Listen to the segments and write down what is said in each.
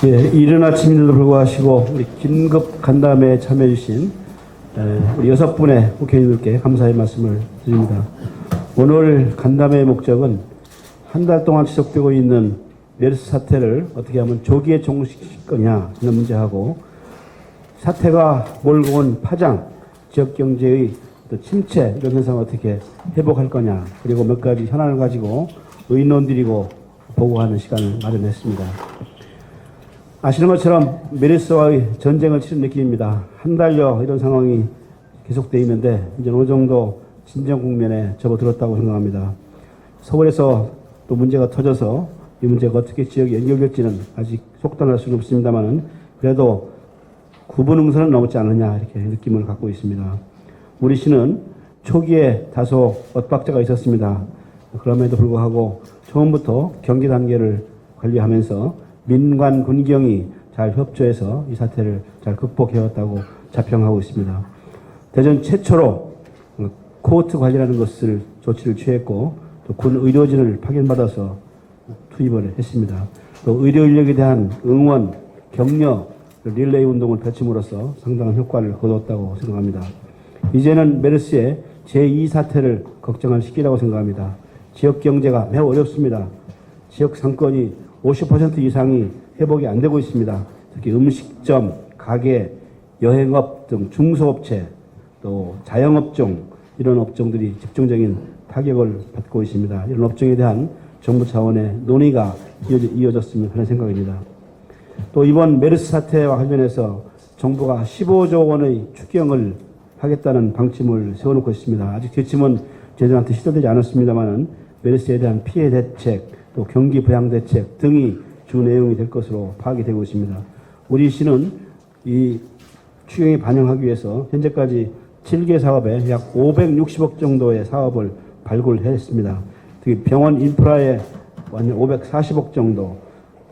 예, 이른 아침인데도 불구하고 우리 긴급 간담회에 참여해 주신 우리 6분의 국회의원님께 감사의 말씀을 드립니다. 오늘 간담회의 목적은 한 달 동안 지속되고 있는 메르스 사태를 어떻게 하면 조기에 종식시킬 거냐 하는 문제하고, 사태가 몰고 온 파장, 지역경제의 침체 이런 현상을 어떻게 회복할 거냐, 그리고 몇 가지 현안을 가지고 의논드리고 보고하는 시간을 마련했습니다. 아시는 것처럼 메르스와의 전쟁을 치른 느낌입니다. 한 달여 이런 상황이 계속되어 있는데 이제 어느 정도 진정 국면에 접어들었다고 생각합니다. 서울에서 또 문제가 터져서 이 문제가 어떻게 지역에 연결될지는 아직 속단할 수는 없습니다만은, 그래도 구분응선은 넘지 않느냐 이렇게 느낌을 갖고 있습니다. 우리 시는 초기에 다소 엇박자가 있었습니다. 그럼에도 불구하고 처음부터 경기 단계를 관리하면서 민관 군경이 잘 협조해서 이 사태를 잘 극복해왔다고 자평하고 있습니다. 대전 최초로 코호트 관리라는 것을 조치를 취했고, 또 군 의료진을 파견받아서 투입을 했습니다. 또 의료 인력에 대한 응원, 격려, 릴레이 운동을 펼침으로써 상당한 효과를 거뒀다고 생각합니다. 이제는 메르스의 제2사태를 걱정할 시기라고 생각합니다. 지역 경제가 매우 어렵습니다. 지역 상권이 50% 이상이 회복이 안 되고 있습니다. 특히 음식점, 가게, 여행업 등 중소업체, 또 자영업종, 이런 업종들이 집중적인 타격을 받고 있습니다. 이런 업종에 대한 정부 차원의 논의가 이어졌으면 하는 생각입니다. 또 이번 메르스 사태와 관련해서 정부가 15조 원의 추경을 하겠다는 방침을 세워놓고 있습니다. 아직 지침은 저희들한테 시도되지 않았습니다만은 메르스에 대한 피해 대책, 또 경기 부양 대책 등이 주 내용이 될 것으로 파악이 되고 있습니다. 우리 시는 이 추경에 반영하기 위해서 현재까지 7개 사업에 약 560억 정도의 사업을 발굴했습니다. 특히 병원 인프라에 540억 정도,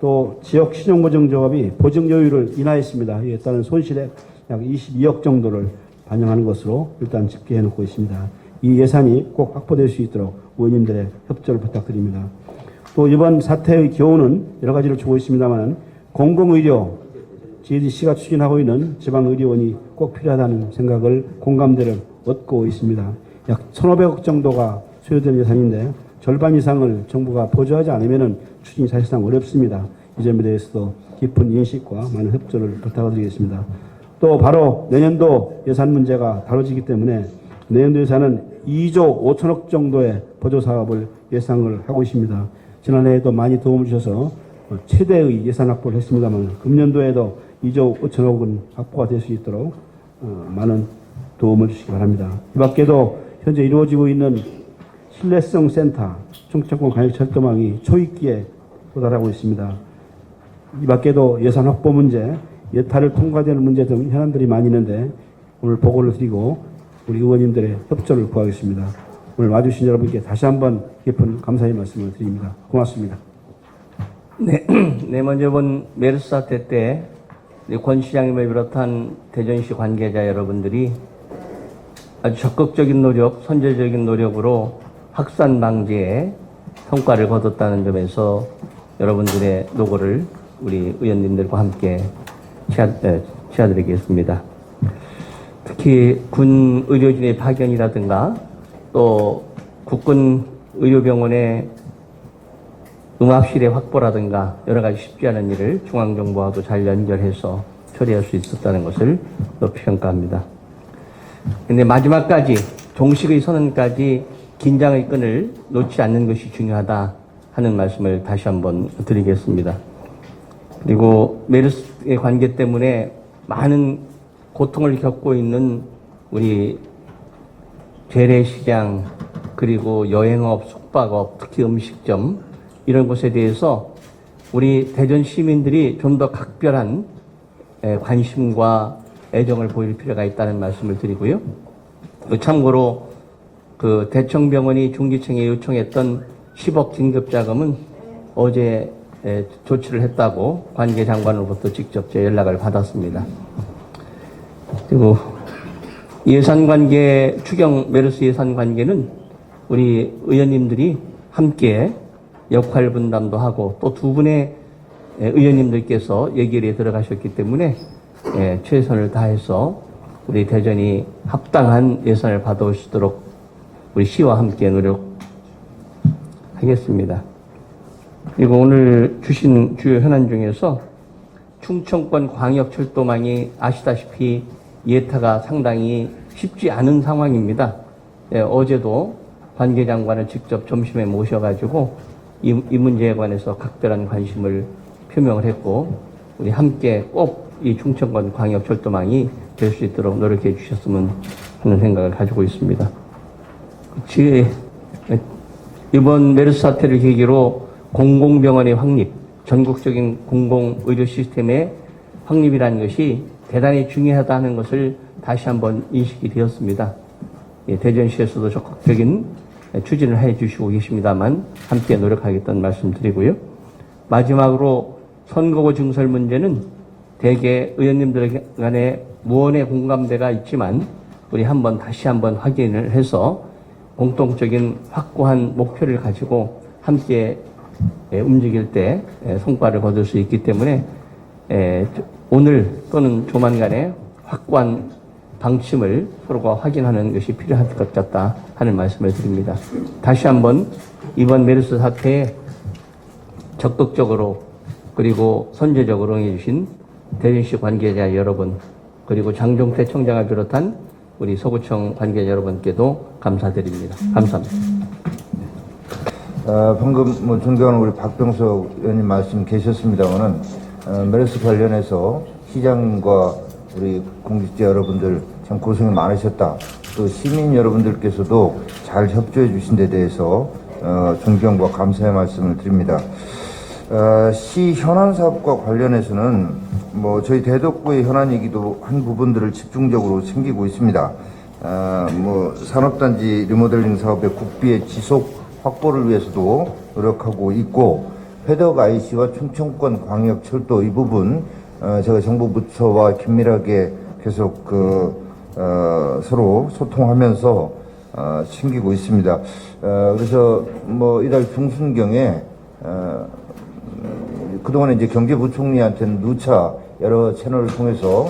또 지역 신용보증조합이 보증여유를 인하했습니다. 이에 따른 손실액 약 22억 정도를 반영하는 것으로 일단 집계해 놓고 있습니다. 이 예산이 꼭 확보될 수 있도록 의원님들의 협조를 부탁드립니다. 또 이번 사태의 교훈은 여러 가지를 주고 있습니다만, 공공의료, GDC가 추진하고 있는 지방의료원이 꼭 필요하다는 생각을, 공감대를 얻고 있습니다. 약 1,500억 정도가 소요되는 예산인데 절반 이상을 정부가 보조하지 않으면 추진이 사실상 어렵습니다. 이 점에 대해서도 깊은 인식과 많은 협조를 부탁드리겠습니다. 또 바로 내년도 예산 문제가 다뤄지기 때문에 내년도 예산은 2조 5천억 정도의 보조 사업을 예상을 하고 있습니다. 지난해에도 많이 도움을 주셔서 최대의 예산 확보를 했습니다만, 금년도에도 2조 5천억은 확보가 될 수 있도록 많은 도움을 주시기 바랍니다. 이 밖에도 현재 이루어지고 있는 신뢰성 센터, 충청권 간역 철도망이 초입기에 도달하고 있습니다. 이 밖에도 예산 확보 문제, 예타를 통과되는 문제 등 현안들이 많이 있는데 오늘 보고를 드리고 우리 의원님들의 협조를 구하겠습니다. 오늘 와주신 여러분께 다시 한번 깊은 감사의 말씀을 드립니다. 고맙습니다. 네, 먼저 본 메르스 사태 때 권 시장님을 비롯한 대전시 관계자 여러분들이 아주 적극적인 노력, 선제적인 노력으로 확산 방지에 성과를 거뒀다는 점에서 여러분들의 노고를 우리 의원님들과 함께 치아드리겠습니다. 특히 군 의료진의 파견이라든가 또 국군 의료병원의 응압실의 확보라든가 여러 가지 쉽지 않은 일을 중앙정부와도 잘 연결해서 처리할 수 있었다는 것을 높이 평가합니다. 근데 마지막까지 종식의 선언까지 긴장의 끈을 놓지 않는 것이 중요하다 하는 말씀을 다시 한번 드리겠습니다. 그리고 메르스의 관계 때문에 많은 고통을 겪고 있는 우리 재래시장, 그리고 여행업, 숙박업, 특히 음식점 이런 곳에 대해서 우리 대전 시민들이 좀 더 각별한 관심과 애정을 보일 필요가 있다는 말씀을 드리고요. 참고로 그 대청병원이 중기청에 요청했던 10억 긴급자금은 어제 조치를 했다고 관계장관으로부터 직접 제 연락을 받았습니다. 그리고 예산관계, 추경 메르스 예산관계는 우리 의원님들이 함께 역할 분담도 하고 또 두 분의 의원님들께서 얘기에 들어가셨기 때문에 최선을 다해서 우리 대전이 합당한 예산을 받아올 수 있도록 우리 시와 함께 노력하겠습니다. 그리고 오늘 주신 주요 현안 중에서 충청권 광역철도망이 아시다시피 예타가 상당히 쉽지 않은 상황입니다. 어제도 관계장관을 직접 점심에 모셔가지고 이 문제에 관해서 각별한 관심을 표명을 했고 우리 함께 꼭 이 충청권 광역철도망이 될 수 있도록 노력해 주셨으면 하는 생각을 가지고 있습니다. 이번 메르스 사태를 계기로 공공병원의 확립, 전국적인 공공의료 시스템의 확립이라는 것이 대단히 중요하다는 것을 다시 한번 인식이 되었습니다. 대전시에서도 적극적인 추진을 해 주시고 계십니다만 함께 노력하겠다는 말씀 드리고요. 마지막으로 선거구 증설 문제는 대개 의원님들 간에 무언의 공감대가 있지만 우리 다시 한번 확인을 해서 공통적인 확고한 목표를 가지고 함께 움직일 때 성과를 거둘 수 있기 때문에 오늘 또는 조만간에 확고한 방침을 서로가 확인하는 것이 필요할 것 같다 하는 말씀을 드립니다. 다시 한번 이번 메르스 사태에 적극적으로 그리고 선제적으로 응해주신 대전시 관계자 여러분 그리고 장종태 청장을 비롯한 우리 서구청 관계자 여러분께도 감사드립니다. 감사합니다. 방금 존경하는 우리 박병석 의원님 말씀 계셨습니다만은 메르스 관련해서 시장과 우리 공직자 여러분들 참 고생이 많으셨다. 또 시민 여러분들께서도 잘 협조해 주신 데 대해서 존경과 감사의 말씀을 드립니다. 시 현안 사업과 관련해서는 저희 대덕구의 현안이기도 한 부분들을 집중적으로 챙기고 있습니다. 산업단지 리모델링 사업의 국비의 지속 확보를 위해서도 노력하고 있고, 회덕 IC와 충청권 광역철도 이 부분 제가 정부 부처와 긴밀하게 계속 서로 소통하면서 챙기고 있습니다. 그래서 이달 중순경에 그동안에 이제 경제부총리한테는 누차 여러 채널을 통해서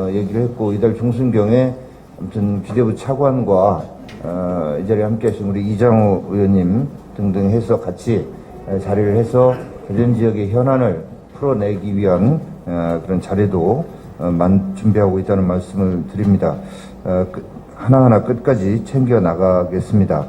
얘기를 했고, 이달 중순경에 아무튼 기재부 차관과 이 자리에 함께 하신 우리 이장우 의원님 등등 해서 같이 자리를 해서 대전 지역의 현안을 풀어내기 위한 그런 자리도 준비하고 있다는 말씀을 드립니다. 하나하나 끝까지 챙겨 나가겠습니다.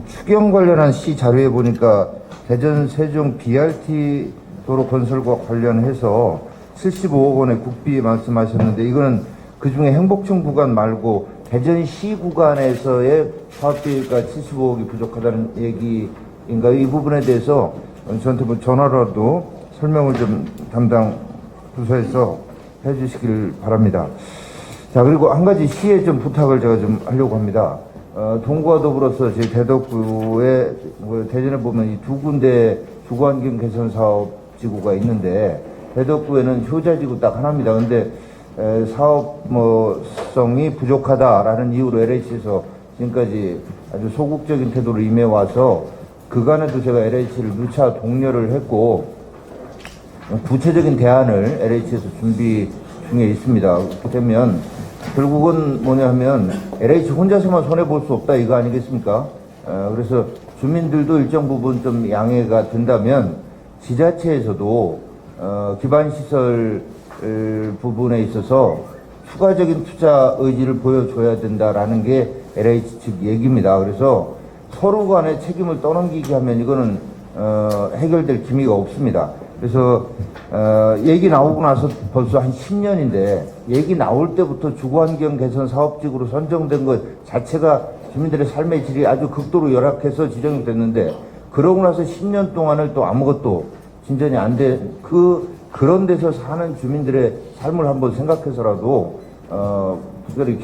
추경 관련한 시 자료에 보니까 대전 세종 BRT 도로 건설과 관련해서 75억 원의 국비 말씀하셨는데, 이거는 그중에 행복청 구간 말고 대전시 구간에서의 사업비가 75억이 부족하다는 얘기인가요? 이 부분에 대해서 저한테 전화라도 설명을 좀 담당 부서에서 해주시길 바랍니다. 자, 그리고 한 가지 시에 좀 부탁을 제가 좀 하려고 합니다. 동구와 더불어서 저희 대덕구에 대전에 보면 이 두 군데 주거환경 개선 사업 지구가 있는데, 대덕구에는 효자지구 딱 하나입니다. 근데 사업성이 부족하다라는 이유로 LH에서 지금까지 아주 소극적인 태도로 임해와서 그간에도 제가 LH를 누차 독려를 했고 구체적인 대안을 LH에서 준비 중에 있습니다. 그렇게 되면 결국은 뭐냐 하면 LH 혼자서만 손해볼 수 없다 이거 아니겠습니까? 그래서 주민들도 일정 부분 좀 양해가 된다면 지자체에서도 기반시설 부분에 있어서 추가적인 투자 의지를 보여줘야 된다라는 게 LH 측 얘기입니다. 그래서 서로 간에 책임을 떠넘기게 하면 이거는 해결될 기미가 없습니다. 그래서 얘기 나오고 나서 벌써 한 10년인데 얘기 나올 때부터 주거환경 개선 사업지구로 선정된 것 자체가 주민들의 삶의 질이 아주 극도로 열악해서 지정이 됐는데, 그러고 나서 10년 동안을 또 아무것도 진전이 안 돼. 그런 데서 사는 주민들의 삶을 한번 생각해서라도 특별히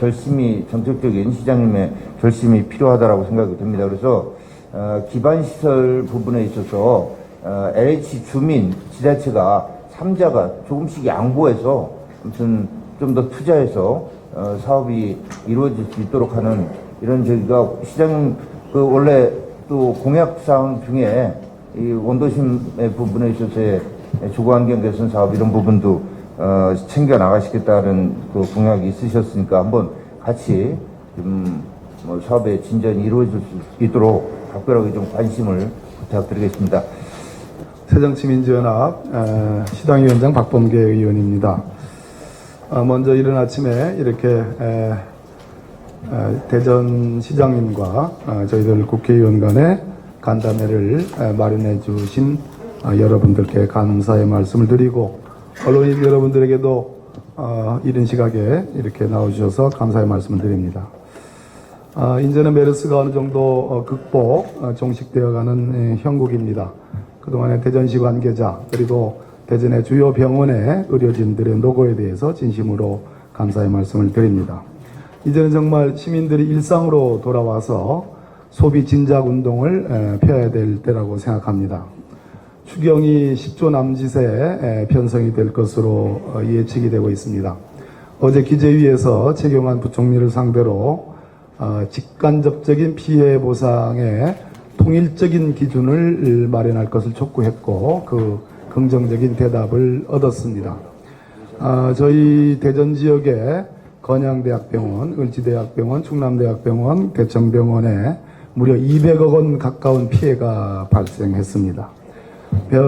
정책적인 시장님의 결심이 필요하다라고 생각이 듭니다. 그래서 기반시설 부분에 있어서 LH 주민 지자체가 3자가 조금씩 양보해서 아무튼 좀 더 투자해서 사업이 이루어질 수 있도록 하는 이런 저희가 시장님 원래 또 공약사항 중에 이 원도심의 부분에 있어서의 주거환경 개선 사업 이런 부분도 챙겨 나가시겠다는 그 공약이 있으셨으니까 한번 같이 좀 뭐 사업의 진전이 이루어질 수 있도록 각별하게 좀 관심을 부탁드리겠습니다. 새정치민주연합 시당위원장 박범계 의원입니다. 먼저 이른 아침에 이렇게 대전시장님과 저희들 국회의원 간의 간담회를 마련해 주신 여러분들께 감사의 말씀을 드리고, 언론인 여러분들에게도 이른 시각에 이렇게 나오셔서 감사의 말씀을 드립니다. 이제는 메르스가 어느 정도 극복, 종식되어가는 형국입니다. 그동안의 대전시 관계자 그리고 대전의 주요 병원의 의료진들의 노고에 대해서 진심으로 감사의 말씀을 드립니다. 이제는 정말 시민들이 일상으로 돌아와서 소비 진작 운동을 펴야 될 때라고 생각합니다. 추경이 10조 남짓에 편성이 될 것으로 예측이 되고 있습니다. 어제 기재위에서 최경환 부총리를 상대로 직간접적인 피해 보상에 통일적인 기준을 마련할 것을 촉구했고, 그 긍정적인 대답을 얻었습니다. 저희 대전 지역에 건양대학병원, 을지대학병원, 충남대학병원, 대청병원에 무려 200억 원 가까운 피해가 발생했습니다.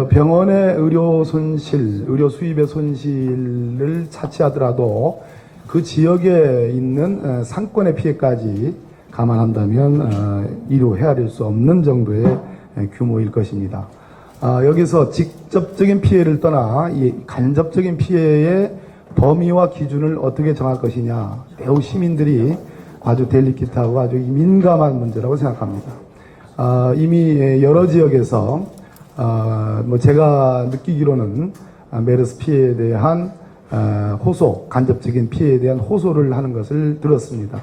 병원의 의료 손실, 의료 수입의 손실을 차치하더라도 그 지역에 있는 상권의 피해까지 감안한다면 이루 헤아릴 수 없는 정도의 규모일 것입니다. 여기서 직접적인 피해를 떠나 이 간접적인 피해의 범위와 기준을 어떻게 정할 것이냐, 매우 시민들이 아주 델리킷하고 아주 민감한 문제라고 생각합니다. 이미 여러 지역에서 뭐 제가 느끼기로는 메르스 피해에 대한 호소, 간접적인 피해에 대한 호소를 하는 것을 들었습니다.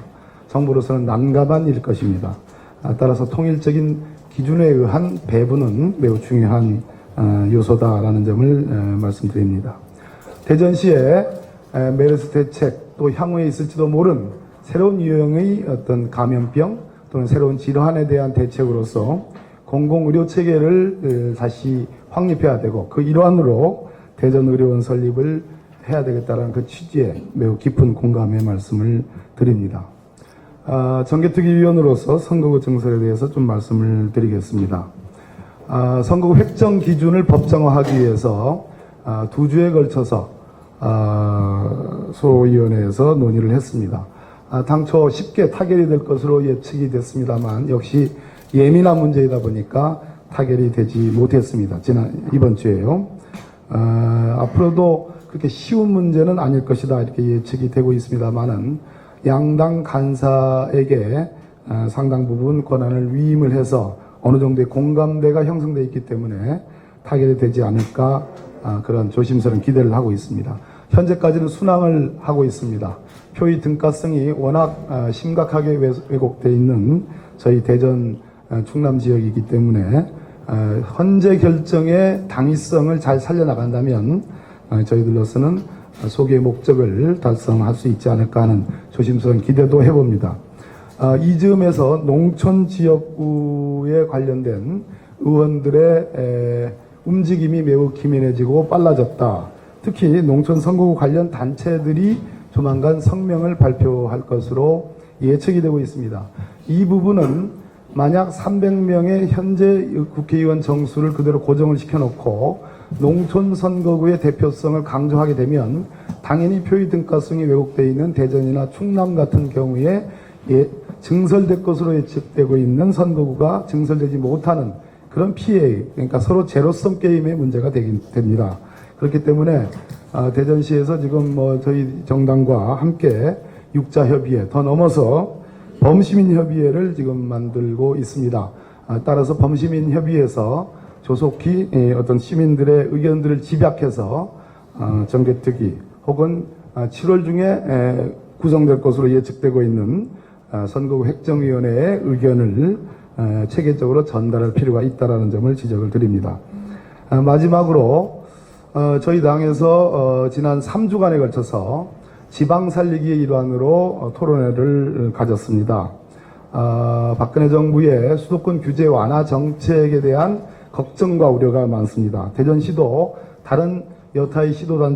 정부로서는 난감한 일 것입니다. 따라서 통일적인 기준에 의한 배분은 매우 중요한 요소다라는 점을 말씀드립니다. 대전시에 메르스 대책, 또 향후에 있을지도 모른 새로운 유형의 어떤 감염병 또는 새로운 질환에 대한 대책으로서 공공의료 체계를 다시 확립해야 되고, 그 일환으로 대전의료원 설립을 해야 되겠다는 그 취지에 매우 깊은 공감의 말씀을 드립니다. 정개특위위원으로서 선거구 증설에 대해서 좀 말씀을 드리겠습니다. 선거구 획정 기준을 법정화하기 위해서 2주에 걸쳐서 소위원회에서 논의를 했습니다. 당초 쉽게 타결이 될 것으로 예측이 됐습니다만 역시 예민한 문제이다 보니까 타결이 되지 못했습니다. 이번 주에요. 앞으로도 그렇게 쉬운 문제는 아닐 것이다 이렇게 예측이 되고 있습니다만은 양당 간사에게 상당 부분 권한을 위임을 해서 어느 정도의 공감대가 형성되어 있기 때문에 타결이 되지 않을까 그런 조심스러운 기대를 하고 있습니다. 현재까지는 순항을 하고 있습니다. 표의 등가성이 워낙 심각하게 왜곡되어 있는 저희 대전 충남 지역이기 때문에 현재 결정의 당위성을 잘 살려나간다면 저희들로서는 소기의 목적을 달성할 수 있지 않을까 하는 조심스러운 기대도 해봅니다. 이 즈음에서 농촌 지역구에 관련된 의원들의 움직임이 매우 기민해지고 빨라졌다. 특히 농촌 선거구 관련 단체들이 조만간 성명을 발표할 것으로 예측이 되고 있습니다. 이 부분은 만약 300명의 현재 국회의원 정수를 그대로 고정을 시켜놓고 농촌 선거구의 대표성을 강조하게 되면 당연히 표의 등가성이 왜곡되어 있는 대전이나 충남 같은 경우에 증설될 것으로 예측되고 있는 선거구가 증설되지 못하는 그런 피해, 그러니까 서로 제로섬 게임의 문제가 됩니다. 그렇기 때문에 대전시에서 지금 저희 정당과 함께 육자협의회 더 넘어서 범시민협의회를 지금 만들고 있습니다. 따라서 범시민협의회에서 조속히 어떤 시민들의 의견들을 집약해서 정개특위 혹은 7월 중에 구성될 것으로 예측되고 있는 선거구 획정위원회의 의견을 체계적으로 전달할 필요가 있다는 점을 지적을 드립니다. 마지막으로 저희 당에서 지난 3주간에 걸쳐서 지방 살리기의 일환으로 토론회를 가졌습니다. 박근혜 정부의 수도권 규제 완화 정책에 대한 걱정과 우려가 많습니다. 대전시도 다른 여타의 시도와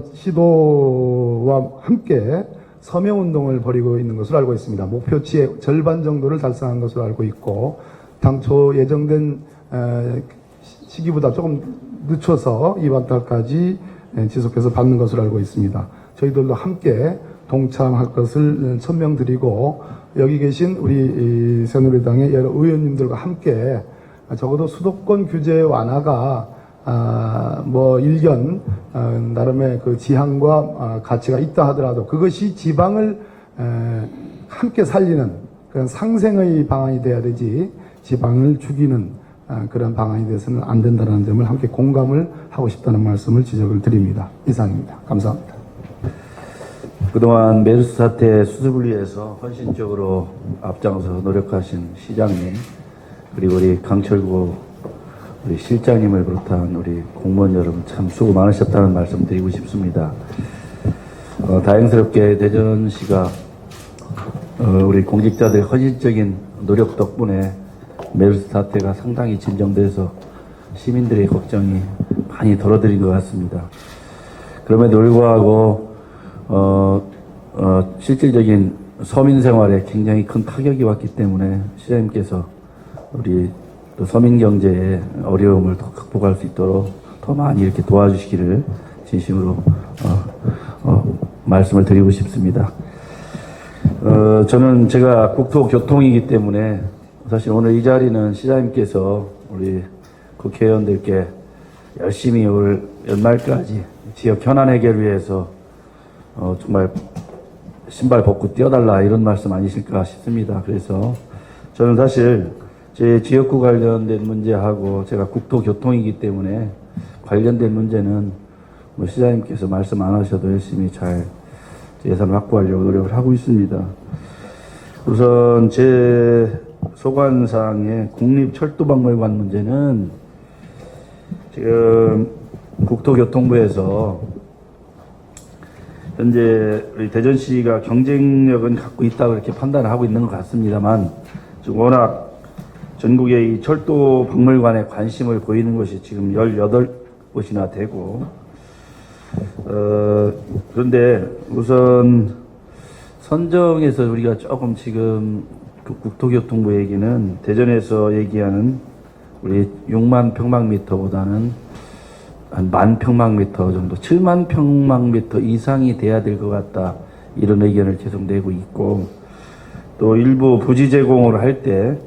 함께 서명운동을 벌이고 있는 것으로 알고 있습니다. 목표치의 절반 정도를 달성한 것으로 알고 있고, 당초 예정된 시기보다 조금 늦춰서 이번 달까지 지속해서 받는 것으로 알고 있습니다. 저희들도 함께 동참할 것을 천명드리고, 여기 계신 우리 새누리당의 여러 의원님들과 함께 적어도 수도권 규제 완화가 일견 나름의 그 지향과 가치가 있다 하더라도 그것이 지방을 함께 살리는 그런 상생의 방안이 돼야 되지, 지방을 죽이는 그런 방안이 돼서는 안 된다는 점을 함께 공감을 하고 싶다는 말씀을 지적을 드립니다. 이상입니다. 감사합니다. 그동안 메르스 사태 수습을 위해서 헌신적으로 앞장서 노력하신 시장님, 그리고 우리 강철구 우리 실장님을 비롯한 우리 공무원 여러분 참 수고 많으셨다는 말씀 드리고 싶습니다. 다행스럽게 대전시가 우리 공직자들의 헌신적인 노력 덕분에 메르스 사태가 상당히 진정돼서 시민들의 걱정이 많이 덜어드린 것 같습니다. 그럼에도 불구하고 실질적인 서민 생활에 굉장히 큰 타격이 왔기 때문에 시장님께서 우리 또 서민 경제의 어려움을 더 극복할 수 있도록 더 많이 이렇게 도와주시기를 진심으로 말씀을 드리고 싶습니다. 저는 제가 국토교통이기 때문에 사실 오늘 이 자리는 시장님께서 우리 국회의원들께 열심히 올 연말까지 지역 현안 해결을 위해서 정말 신발 벗고 뛰어달라 이런 말씀 아니실까 싶습니다. 그래서 저는 사실 제 지역구 관련된 문제하고 제가 국토교통이기 때문에 관련된 문제는 뭐 시장님께서 말씀 안 하셔도 열심히 잘 예산을 확보하려고 노력을 하고 있습니다. 우선 제 소관사항의 국립철도박물관 문제는 지금 국토교통부에서 현재 우리 대전시가 경쟁력은 갖고 있다고 이렇게 판단을 하고 있는 것 같습니다만, 지금 워낙 전국의 이 철도 박물관에 관심을 보이는 것이 지금 18곳이나 되고, 그런데 우선 선정에서 우리가 조금 지금 국토교통부 얘기는 대전에서 얘기하는 우리 6만 평방미터보다는 한 10,000평방미터 정도, 7만 평방미터 이상이 돼야 될 것 같다, 이런 의견을 계속 내고 있고, 또 일부 부지 제공을 할 때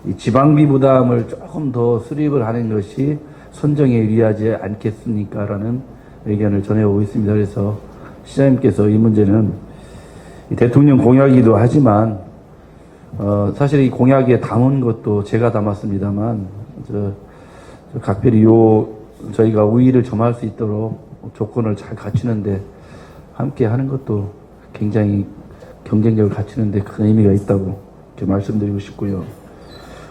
이 지방비 부담을 조금 더 수립을 하는 것이 선정에 유리하지 않겠습니까라는 의견을 전해오고 있습니다. 그래서 시장님께서 이 문제는 이 대통령 공약이기도 하지만 사실 이 공약에 담은 것도 제가 담았습니다만, 각별히 저희가 우위를 점할 수 있도록 조건을 잘 갖추는데 함께 하는 것도 굉장히 경쟁력을 갖추는데 큰 의미가 있다고 이렇게 말씀드리고 싶고요.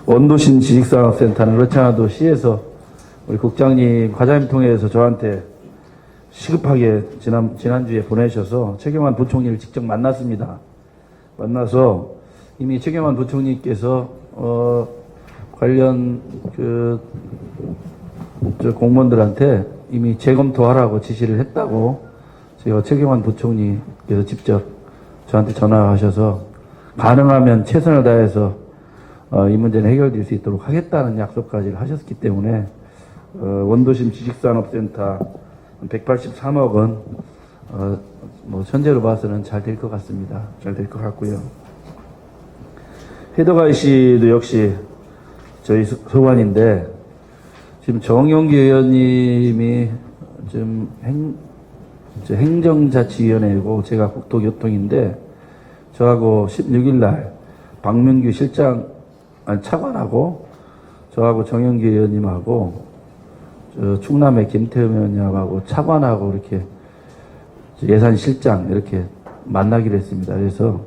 원도심 지식산업센터는 그렇지 않아도 시에서 우리 국장님, 과장님 통해서 저한테 시급하게 지난주에 보내셔서 최경환 부총리를 직접 만났습니다. 만나서 이미 최경환 부총리께서 관련 공무원들한테 이미 재검토하라고 지시를 했다고 제가 최경환 부총리께서 직접 저한테 전화하셔서 가능하면 최선을 다해서 이 문제는 해결될 수 있도록 하겠다는 약속까지 하셨기 때문에 원도심 지식산업센터 183억 원 뭐 현재로 봐서는 잘 될 것 같습니다. 잘 될 것 같고요. 해덕아이 씨도 역시 저희 소관인데 지금 정영기 의원님이 좀 행정자치위원회고 제가 국토교통인데 저하고 16일 날 박문규 차관하고 저하고 정영기 의원님하고 충남의 김태흠 의원님하고 차관하고 이렇게 예산실장 이렇게 만나기로 했습니다. 그래서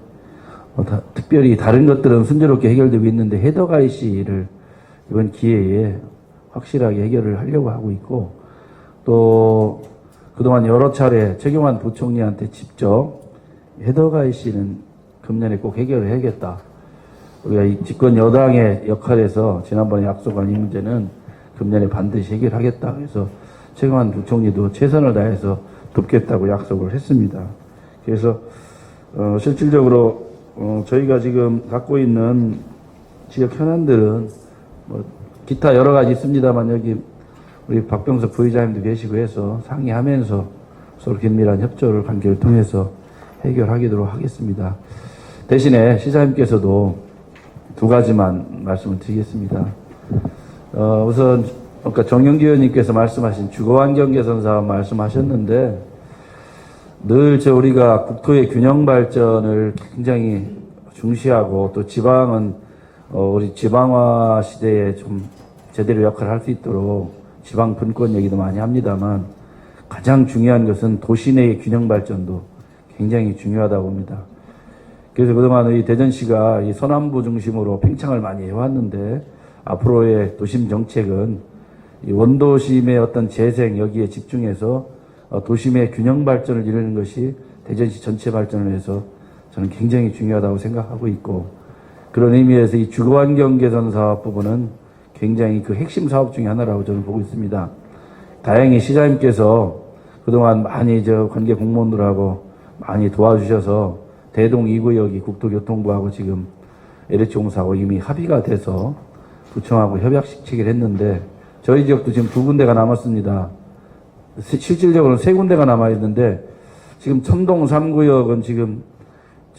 특별히 다른 것들은 순조롭게 해결되고 있는데 해덕아이 씨를 이번 기회에 확실하게 해결을 하려고 하고 있고, 또 그동안 여러 차례 최경환 부총리한테 직접 해덕아이 씨는 금년에 꼭 해결을 해야겠다. 우리가 이 집권 여당의 역할에서 지난번에 약속한 이 문제는 금년에 반드시 해결하겠다 해서 최경환 부총리도 최선을 다해서 돕겠다고 약속을 했습니다. 그래서 실질적으로 저희가 지금 갖고 있는 지역 현안들은 뭐 기타 여러 가지 있습니다만 여기 우리 박병석 부의장님도 계시고 해서 상의하면서 서로 긴밀한 협조를 관계를 통해서 해결하도록 하겠습니다. 대신에 시장님께서도 두 가지만 말씀을 드리겠습니다. 우선 아까 정영기 의원님께서 말씀하신 주거환경 개선 사업 말씀하셨는데 늘 우리가 국토의 균형 발전을 굉장히 중시하고 또 지방은 우리 지방화 시대에 좀 제대로 역할을 할 수 있도록 지방 분권 얘기도 많이 합니다만 가장 중요한 것은 도시 내의 균형 발전도 굉장히 중요하다고 봅니다. 그래서 그동안 이 대전시가 이 서남부 중심으로 팽창을 많이 해왔는데 앞으로의 도심 정책은 이 원도심의 어떤 재생 여기에 집중해서 도심의 균형 발전을 이루는 것이 대전시 전체 발전을 위해서 저는 굉장히 중요하다고 생각하고 있고 그런 의미에서 이 주거환경 개선 사업 부분은 굉장히 그 핵심 사업 중에 하나라고 저는 보고 있습니다. 다행히 시장님께서 그동안 많이 관계 공무원들하고 많이 도와주셔서 대동 2구역이 국토교통부하고 지금 LH공사하고 이미 합의가 돼서 부청하고 협약식 체결 했는데 저희 지역도 지금 2군데가 남았습니다. 실질적으로는 3군데가 남아있는데 지금 천동 3구역은 지금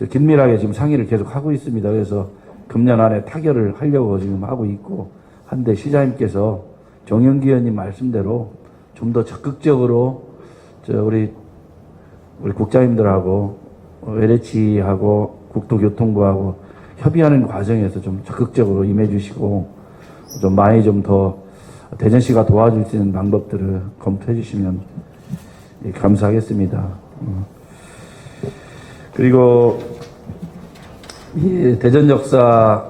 긴밀하게 지금 상의를 계속 하고 있습니다. 그래서 금년 안에 타결을 하려고 지금 하고 있고 한데 시장님께서 정영기 의원님 말씀대로 좀 더 적극적으로 우리 국장님들하고 LH하고 국토교통부하고 협의하는 과정에서 좀 적극적으로 임해주시고 좀 많이 좀 더 대전시가 도와줄 수 있는 방법들을 검토해 주시면 감사하겠습니다. 그리고 이 대전역사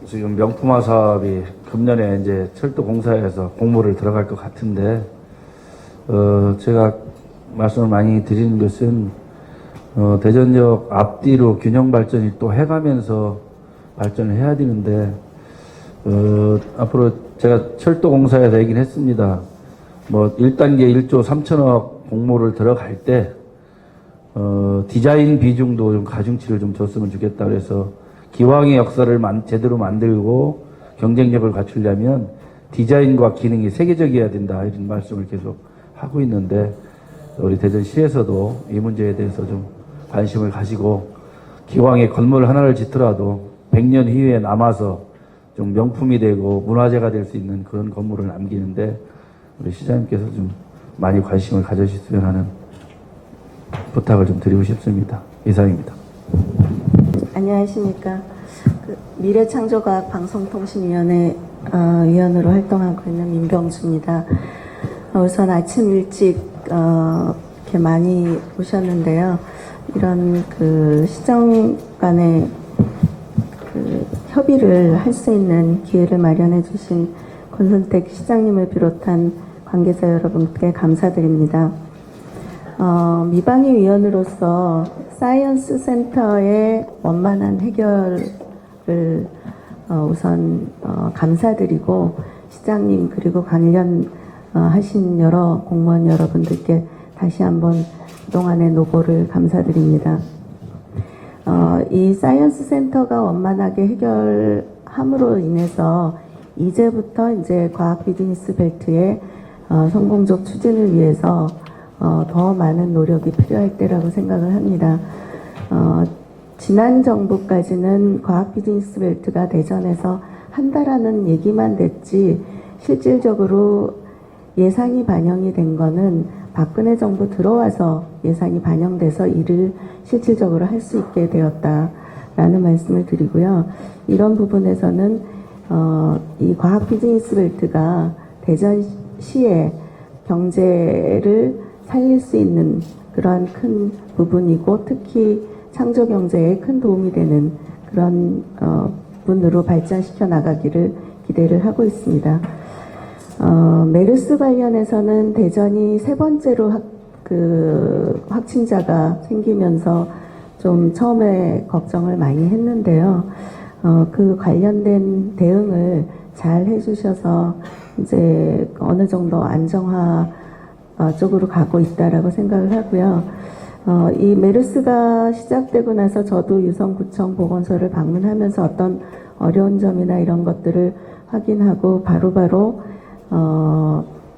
지금 명품화 사업이 금년에 이제 철도공사에서 공모를 들어갈 것 같은데 제가 말씀을 많이 드리는 것은 대전역 앞뒤로 균형 발전이 또 해가면서 발전을 해야 되는데 앞으로 제가 철도공사에서 얘기를 했습니다. 뭐 1단계 1조 3천억 공모를 들어갈 때 디자인 비중도 좀 가중치를 좀 줬으면 좋겠다 그래서 기왕의 역사를 제대로 만들고 경쟁력을 갖추려면 디자인과 기능이 세계적이어야 된다 이런 말씀을 계속 하고 있는데 우리 대전시에서도 이 문제에 대해서 좀 관심을 가지고 기왕의 건물 하나를 짓더라도 100년 이후에 남아서 좀 명품이 되고 문화재가 될 수 있는 그런 건물을 남기는데 우리 시장님께서 좀 많이 관심을 가져주셨으면 하는 부탁을 좀 드리고 싶습니다. 이상입니다. 안녕하십니까. 미래창조과학방송통신위원회 위원으로 활동하고 있는 민병주입니다. 우선 아침 일찍 이렇게 많이 오셨는데요. 이런 시정 간의 협의를 할 수 있는 기회를 마련해 주신 권선택 시장님을 비롯한 관계자 여러분께 감사드립니다. 미방위 위원으로서 사이언스 센터의 원만한 해결을 우선 감사드리고 시장님 그리고 관련 하신 여러 공무원 여러분들께 다시 한번 그동안의 노고를 감사드립니다. 이 사이언스 센터가 원만하게 해결함으로 인해서 이제부터 이제 과학 비즈니스 벨트의 성공적 추진을 위해서 더 많은 노력이 필요할 때라고 생각을 합니다. 지난 정부까지는 과학 비즈니스 벨트가 대전에서 한다라는 얘기만 됐지 실질적으로 예산이 반영이 된 거는 박근혜 정부 들어와서 예산이 반영돼서 이를 실질적으로 할 수 있게 되었다라는 말씀을 드리고요. 이런 부분에서는 이 과학 비즈니스 벨트가 대전시의 경제를 살릴 수 있는 그런 큰 부분이고 특히 창조 경제에 큰 도움이 되는 그런 분으로 발전시켜 나가기를 기대를 하고 있습니다. 메르스 관련해서는 대전이 3번째로 확진자가 생기면서 좀 처음에 걱정을 많이 했는데요. 그 관련된 대응을 잘 해주셔서 이제 어느 정도 안정화 쪽으로 가고 있다라고 생각을 하고요. 이 메르스가 시작되고 나서 저도 유성구청 보건소를 방문하면서 어떤 어려운 점이나 이런 것들을 확인하고 바로바로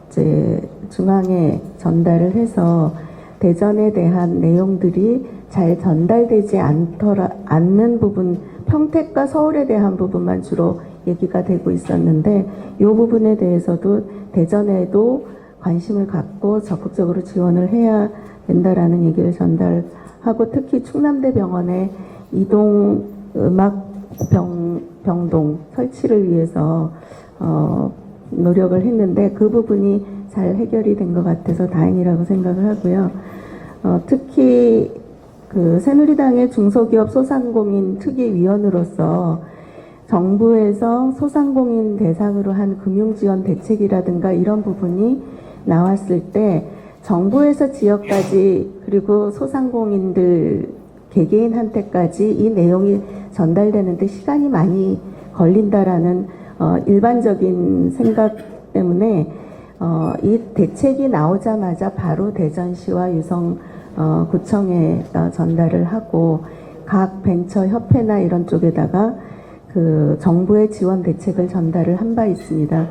이제 중앙에 전달을 해서 대전에 대한 내용들이 잘 전달되지 않는 부분, 평택과 서울에 대한 부분만 주로 얘기가 되고 있었는데 이 부분에 대해서도 대전에도 관심을 갖고 적극적으로 지원을 해야 된다라는 얘기를 전달하고 특히 충남대병원의 이동 음악병동 설치를 위해서 노력을 했는데 그 부분이 잘 해결이 된 것 같아서 다행이라고 생각을 하고요. 특히 그 새누리당의 중소기업 소상공인 특위위원으로서 정부에서 소상공인 대상으로 한 금융지원 대책이라든가 이런 부분이 나왔을 때 정부에서 지역까지 그리고 소상공인들 개개인한테까지 이 내용이 전달되는데 시간이 많이 걸린다라는 일반적인 생각 때문에 이 대책이 나오자마자 바로 대전시와 유성구청에 전달을 하고 각 벤처협회나 이런 쪽에다가 그 정부의 지원 대책을 전달을 한 바 있습니다.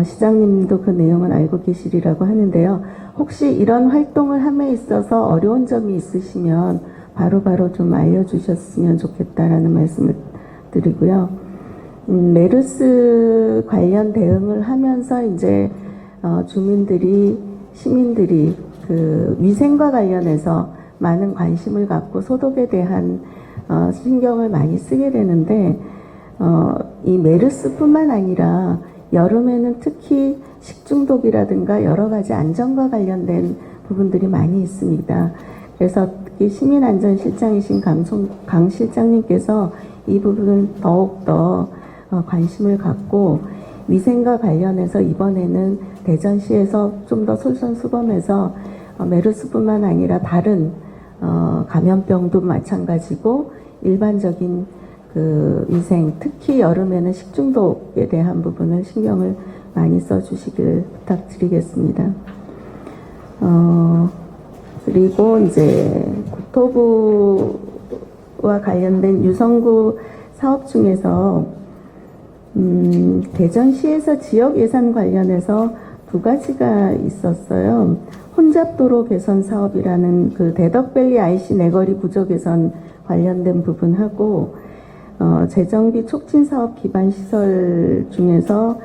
시장님도 그 내용은 알고 계시리라고 하는데요. 혹시 이런 활동을 함에 있어서 어려운 점이 있으시면 바로바로 좀 알려주셨으면 좋겠다라는 말씀을 드리고요. 메르스 관련 대응을 하면서 이제 시민들이 그 위생과 관련해서 많은 관심을 갖고 소독에 대한 신경을 많이 쓰게 되는데 이 메르스뿐만 아니라 여름에는 특히 식중독이라든가 여러 가지 안전과 관련된 부분들이 많이 있습니다. 그래서 특히 시민안전실장이신 강 실장님께서 이 부분을 더욱더 관심을 갖고 위생과 관련해서 이번에는 대전시에서 좀 더 솔선수범해서 메르스뿐만 아니라 다른 감염병도 마찬가지고 일반적인 그 위생, 특히 여름에는 식중독에 대한 부분을 신경을 많이 써주시길 부탁드리겠습니다. 그리고 이제 국토부와 관련된 유성구 사업 중에서 대전시에서 지역 예산 관련해서 두 가지가 있었어요. 혼잡도로 개선 사업이라는 그 대덕밸리 IC 내거리 구조 개선 관련된 부분하고 재정비 촉진 사업 기반 시설 중에서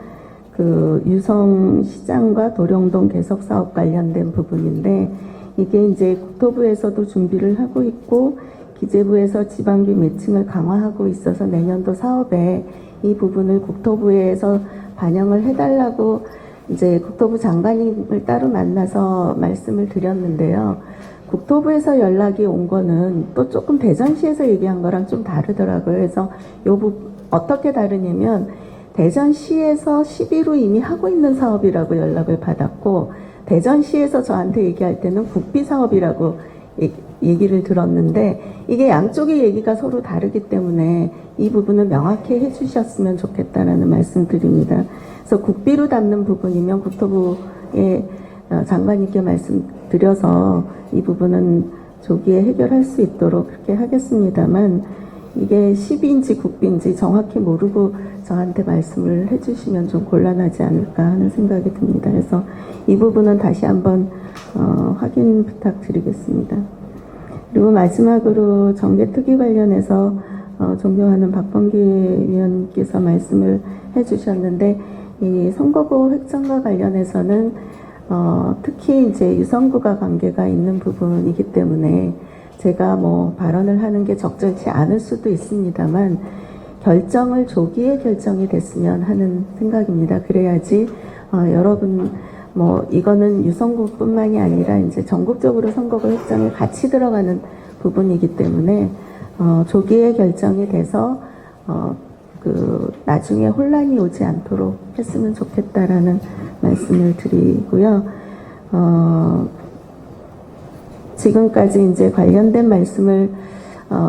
그 유성시장과 도령동 개석 사업 관련된 부분인데 이게 이제 국토부에서도 준비를 하고 있고 기재부에서 지방비 매칭을 강화하고 있어서 내년도 사업에 이 부분을 국토부에서 반영을 해달라고 이제 국토부 장관님을 따로 만나서 말씀을 드렸는데요. 국토부에서 연락이 온 거는 또 조금 대전시에서 얘기한 거랑 좀 다르더라고요. 그래서 어떻게 다르냐면 대전시에서 시비로 이미 하고 있는 사업이라고 연락을 받았고 대전시에서 저한테 얘기할 때는 국비 사업이라고 얘기를 들었는데 이게 양쪽의 얘기가 서로 다르기 때문에 이 부분을 명확히 해주셨으면 좋겠다라는 말씀 드립니다. 그래서 국비로 담는 부분이면 국토부의 장관님께 말씀드려서 이 부분은 조기에 해결할 수 있도록 그렇게 하겠습니다만 이게 시비인지 국비인지 정확히 모르고 저한테 말씀을 해주시면 좀 곤란하지 않을까 하는 생각이 듭니다. 그래서 이 부분은 다시 한번 확인 부탁드리겠습니다. 그리고 마지막으로 정개특위 관련해서 존경하는 박범계 위원께서 말씀을 해주셨는데 이 선거구 획정과 관련해서는 특히 이제 유성구가 관계가 있는 부분이기 때문에 제가 뭐 발언을 하는 게 적절치 않을 수도 있습니다만 결정을 조기에 결정이 됐으면 하는 생각입니다. 그래야지 여러분 뭐 이거는 유성구뿐만이 아니라 이제 전국적으로 선거구 획정에 같이 들어가는 부분이기 때문에 조기에 결정이 돼서 그 나중에 혼란이 오지 않도록 했으면 좋겠다라는 말씀을 드리고요. 지금까지 이제 관련된 말씀을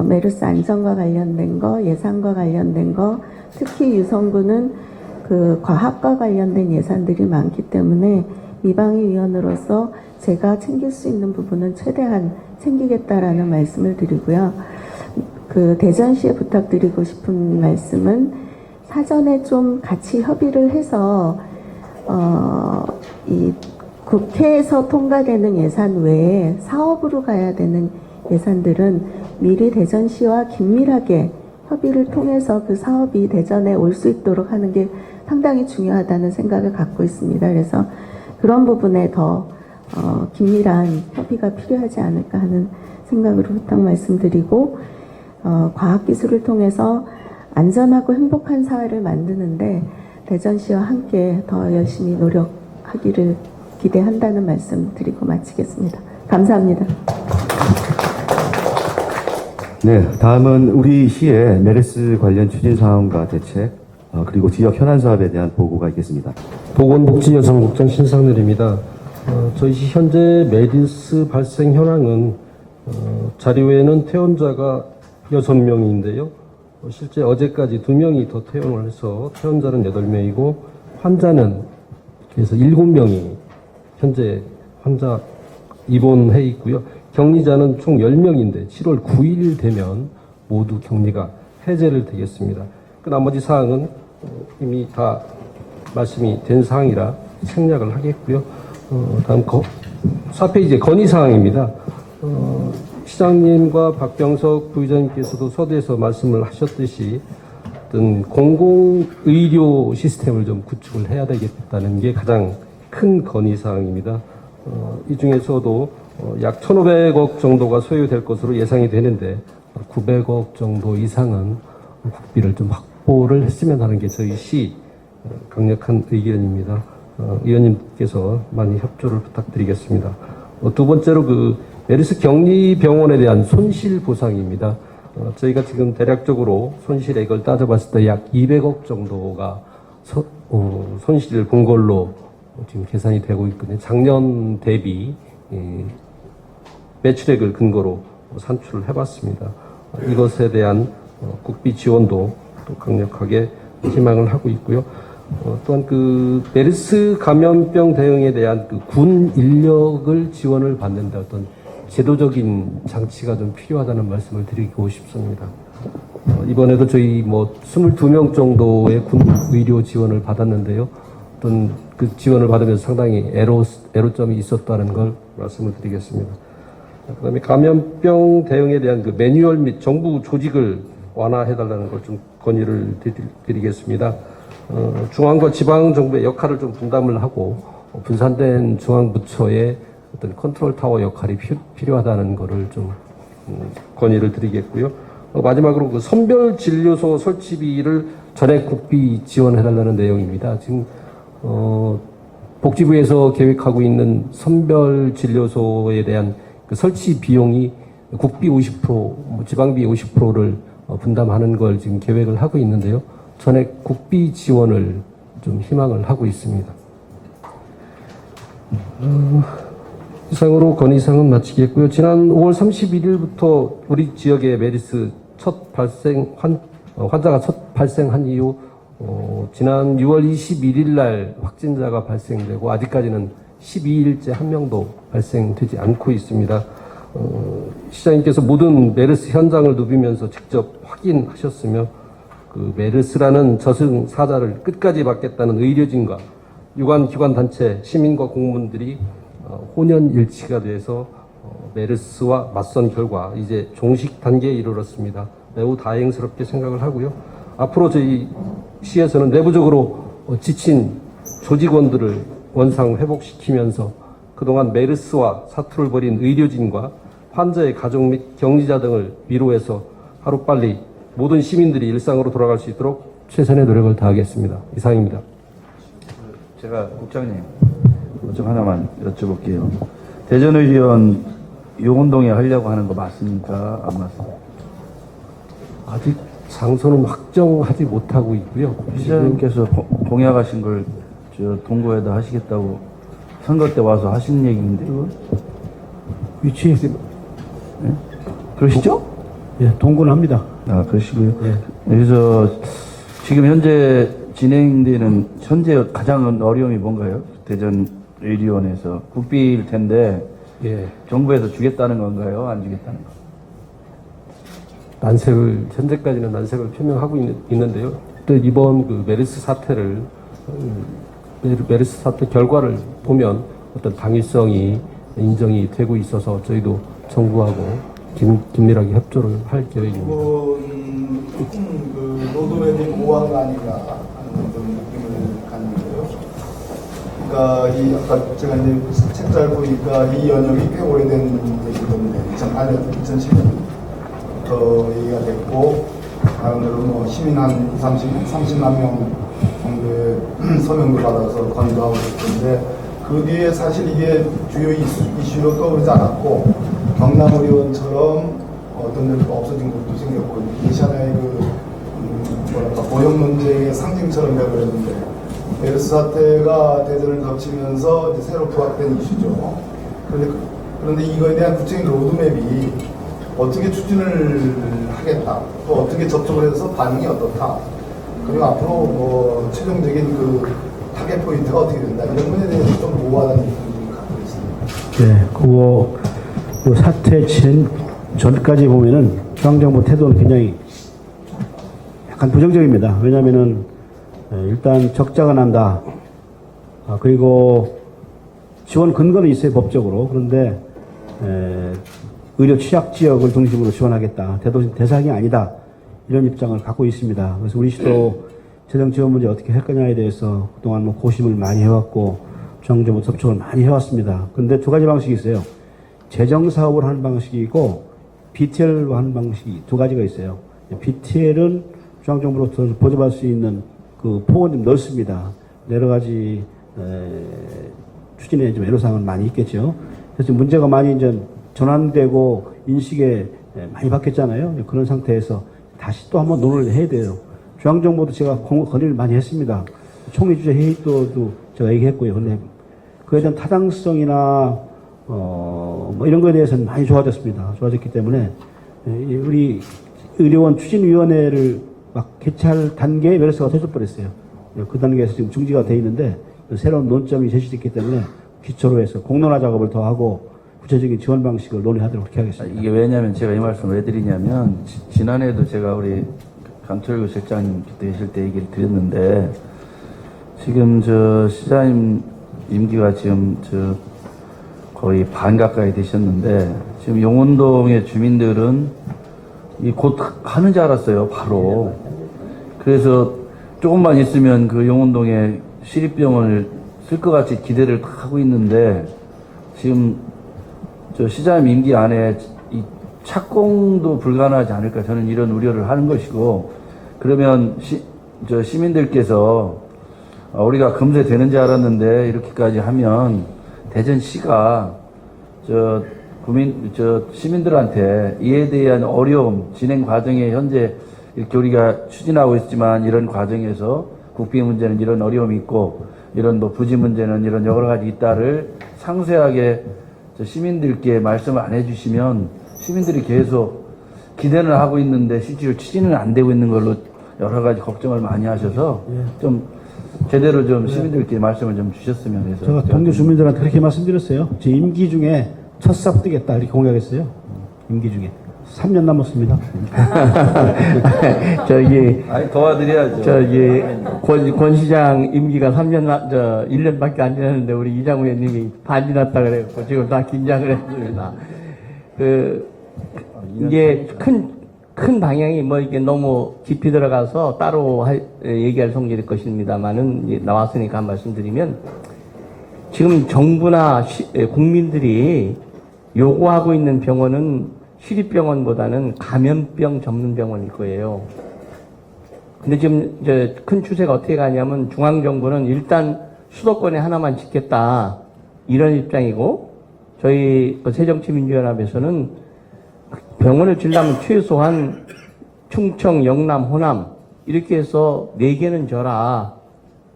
메르스 안전과 관련된 거, 예산과 관련된 거, 특히 유성구는 그 과학과 관련된 예산들이 많기 때문에 미방위 위원으로서 제가 챙길 수 있는 부분은 최대한 챙기겠다라는 말씀을 드리고요. 그 대전시에 부탁드리고 싶은 말씀은 사전에 좀 같이 협의를 해서 이 국회에서 통과되는 예산 외에 사업으로 가야 되는 예산들은 미리 대전시와 긴밀하게 협의를 통해서 그 사업이 대전에 올 수 있도록 하는 게 상당히 중요하다는 생각을 갖고 있습니다. 그래서 그런 부분에 더 긴밀한 협의가 필요하지 않을까 하는 생각으로 부탁 말씀드리고, 과학기술을 통해서 안전하고 행복한 사회를 만드는데 대전시와 함께 더 열심히 노력하기를 기대한다는 말씀 드리고 마치겠습니다. 감사합니다. 네, 다음은 우리 시의 메르스 관련 추진 사항과 대책, 그리고 지역 현안 사업에 대한 보고가 있겠습니다. 보건복지여성국장 신상렬입니다. 저희 시 현재 메르스 발생 현황은 자료에는 퇴원자가 6명인데요. 실제 어제까지 2명이 더 퇴원을 해서 퇴원자는 8명이고 환자는 그래서 7명이 현재 환자 입원해 있고요. 격리자는 총 10명인데 7월 9일 되면 모두 격리가 해제를 되겠습니다. 그 나머지 사항은 이미 다 말씀이 된 사항이라 생략을 하겠고요. 다음 4페이지의 건의사항입니다. 시장님과 박병석 부의장님께서도 서두에서 말씀을 하셨듯이 어떤 공공의료 시스템을 좀 구축을 해야 되겠다는 게 가장 큰 건의사항입니다. 이 중에서도 약 1,500억 정도가 소요될 것으로 예상이 되는데 900억 정도 이상은 국비를 좀 확보를 했으면 하는 게 저희 시 강력한 의견입니다. 의원님께서 많이 협조를 부탁드리겠습니다. 두 번째로 그 메르스 격리 병원에 대한 손실 보상입니다. 저희가 지금 대략적으로 손실액을 따져봤을 때 약 200억 정도가 손실을 본 걸로 지금 계산이 되고 있거든요. 작년 대비 매출액을 근거로 산출을 해봤습니다. 이것에 대한 국비 지원도 또 강력하게 희망을 하고 있고요. 또한 그 메르스 감염병 대응에 대한 그 군 인력을 지원을 받는다 어떤 제도적인 장치가 좀 필요하다는 말씀을 드리고 싶습니다. 이번에도 저희 22명 정도의 군 의료 지원을 받았는데요. 어떤 그 지원을 받으면서 상당히 애로점이 있었다는 걸 말씀을 드리겠습니다. 그다음에 감염병 대응에 대한 그 매뉴얼 및 정부 조직을 완화해달라는 걸 좀 건의를 드리겠습니다. 중앙과 지방 정부의 역할을 좀 분담을 하고 분산된 중앙부처의 어떤 컨트롤 타워 역할이 필요하다는 것을 좀 건의를 드리겠고요. 마지막으로 그 선별 진료소 설치비를 전액 국비 지원해달라는 내용입니다. 지금 복지부에서 계획하고 있는 선별 진료소에 대한 그 설치 비용이 국비 50%, 지방비 50%를 분담하는 걸 지금 계획을 하고 있는데요. 전액 국비 지원을 좀 희망을 하고 있습니다. 이상으로 건의사항은 마치겠고요. 지난 5월 31일부터 우리 지역에 메르스 환자가 첫 발생한 이후 지난 6월 21일 날 확진자가 발생되고 아직까지는 12일째 한 명도 발생되지 않고 있습니다. 시장님께서 모든 메르스 현장을 누비면서 직접 확인하셨으며 그 메르스라는 저승사자를 끝까지 막겠다는 의료진과 유관기관 단체, 시민과 공무원들이 혼연일치가 돼서 메르스와 맞선 결과 이제 종식 단계에 이르렀습니다. 매우 다행스럽게 생각을 하고요. 앞으로 저희 시에서는 내부적으로 지친 조직원들을 원상 회복시키면서 그동안 메르스와 사투를 벌인 의료진과 환자의 가족 및 격리자 등을 위로해서 하루빨리 모든 시민들이 일상으로 돌아갈 수 있도록 최선의 노력을 다하겠습니다. 이상입니다. 제가 국장님 좀 하나만 여쭤볼게요. 대전의원 용운동에 하려고 하는 거 맞습니까? 안 맞습니까? 아직 장소는 확정하지 못하고 있고요. 시장님께서 공약하신 걸 동구에다 하시겠다고 선거 때 와서 하신 얘기인데 그건? 위치 네? 그러시죠? 동군합니다. 아 그러시고요. 예. 그래서 지금 현재 진행되는 현재 가장 어려움이 뭔가요? 대전의료원에서 국비일 텐데 예, 정부에서 주겠다는 건가요? 안 주겠다는 건가요? 현재까지는 난색을 표명하고 있는데요. 또 이번 그 메르스 사태를 메르스 사태 결과를 보면 어떤 당위성이 인정이 되고 있어서 저희도 정부하고 긴밀하게 협조를 할 계획입니다. 그 로드맵이 모호한 아닌가 하는 그런 느낌을 갖는데요. 그러니까 이 아까 제가 이제 책잘 보니까 이 연역이 꽤 오래된 얘기 때문에 2010년부터 얘기가 됐고 나름대로 뭐 시민 한 30만 명 정도의 서명도 받아서 건조하고 있는데 그 뒤에 사실 이게 주요 이슈로 떠오르지 않았고 경남의료원처럼 어떤 데도 없어진 것도 생겼고 이것이 하나의 보형 문제의 상징처럼 되어버렸는데 메르스 사태가 대전을 덮치면서 이제 새로 부각된 이슈죠. 그런데 이거에 대한 구체적인 로드맵이 어떻게 추진을 하겠다, 또 어떻게 접촉을 해서 반응이 어떻다, 그리고 앞으로 뭐 최종적인 그 타겟 포인트가 어떻게 된다 이런 부분에 대해서 좀 모호하다는 느낌을 갖고 있습니다. 네, 그 사태 전까지 보면은 중앙정부 태도는 굉장히 약간 부정적입니다. 왜냐하면은 일단 적자가 난다. 그리고 지원 근거는 있어요, 법적으로. 그런데 의료 취약 지역을 중심으로 지원하겠다. 대도시 대상이 아니다. 이런 입장을 갖고 있습니다. 그래서 우리 시도 재정 지원 문제 어떻게 할 거냐에 대해서 그동안 뭐 고심을 많이 해왔고 중앙정부 접촉을 많이 해왔습니다. 그런데 두 가지 방식이 있어요. 재정 사업을 하는 방식이고 BTL로 하는 방식이 두 가지가 있어요. BTL은 중앙정부로부터 보조받을 수 있는 그 폭은 좀 넓습니다. 여러 가지 추진에 좀 애로사항은 많이 있겠죠. 그래서 문제가 많이 이제 전환되고 인식에 많이 바뀌었잖아요. 그런 상태에서 다시 또 한번 논의를 해야 돼요. 중앙정부도 제가 건의를 많이 했습니다. 총리 주재 회의 때도 제가 얘기했고요. 근데 그에 대한 타당성이나 뭐 이런 거에 대해서는 많이 좋아졌습니다. 좋아졌기 때문에 우리 의료원 추진위원회를 막 개최할 단계에 메르스가 터져버렸어요. 그 단계에서 지금 중지가 돼 있는데 새로운 논점이 제시됐기 때문에 기초로 해서 공론화 작업을 더 하고 구체적인 지원 방식을 논의하도록 그렇게 하겠습니다. 이게 왜냐면 제가 이 말씀을 왜 드리냐면 지난해에도 제가 우리 강철구 실장님 계실 때 얘기를 드렸는데 지금 저 시장님 임기가 지금 저 거의 반 가까이 되셨는데 지금 용운동의 주민들은 곧 하는 줄 알았어요, 바로. 그래서 조금만 있으면 그 용운동에 시립병원을 쓸 것 같이 기대를 하고 있는데 지금 저 시장님 임기 안에 이 착공도 불가능하지 않을까 저는 이런 우려를 하는 것이고 그러면 저 시민들께서 우리가 금세 되는 줄 알았는데 이렇게까지 하면 대전시가 저 시민들한테 이에 대한 어려움, 진행 과정에 현재 이렇게 우리가 추진하고 있지만 이런 과정에서 국비 문제는 이런 어려움이 있고 이런 뭐 부지 문제는 이런 여러 가지 있다를 상세하게 시민들께 말씀을 안 해주시면 시민들이 계속 기대는 하고 있는데 실제로 추진은 안 되고 있는 걸로 여러 가지 걱정을 많이 하셔서 좀 제대로 좀 시민들께 말씀을 좀 주셨으면 해서 제가 동료 주민들한테 그렇게 말씀드렸어요. 제 임기 중에 첫 삽 뜨겠다 이렇게 공약했어요. 임기 중에 3년 남았습니다. 저기 아니 도와드려야죠. 저기 권 시장 임기가 1년밖에 안 지났는데 우리 이장우 의원님이 반 지났다 그래갖고 지금 다 긴장을 했습니다. 이게 큰 방향이 뭐 이게 너무 깊이 들어가서 따로 얘기할 성질일 것입니다만은 나왔으니까 한 말씀 드리면 지금 정부나 국민들이 요구하고 있는 병원은 시립병원보다는 감염병 전문 병원일 거예요. 근데 지금 큰 추세가 어떻게 가냐면 중앙정부는 일단 수도권에 하나만 짓겠다 이런 입장이고 저희 새정치민주연합에서는 병원을 지려면 최소한 충청, 영남, 호남 이렇게 해서 4개는 줘라.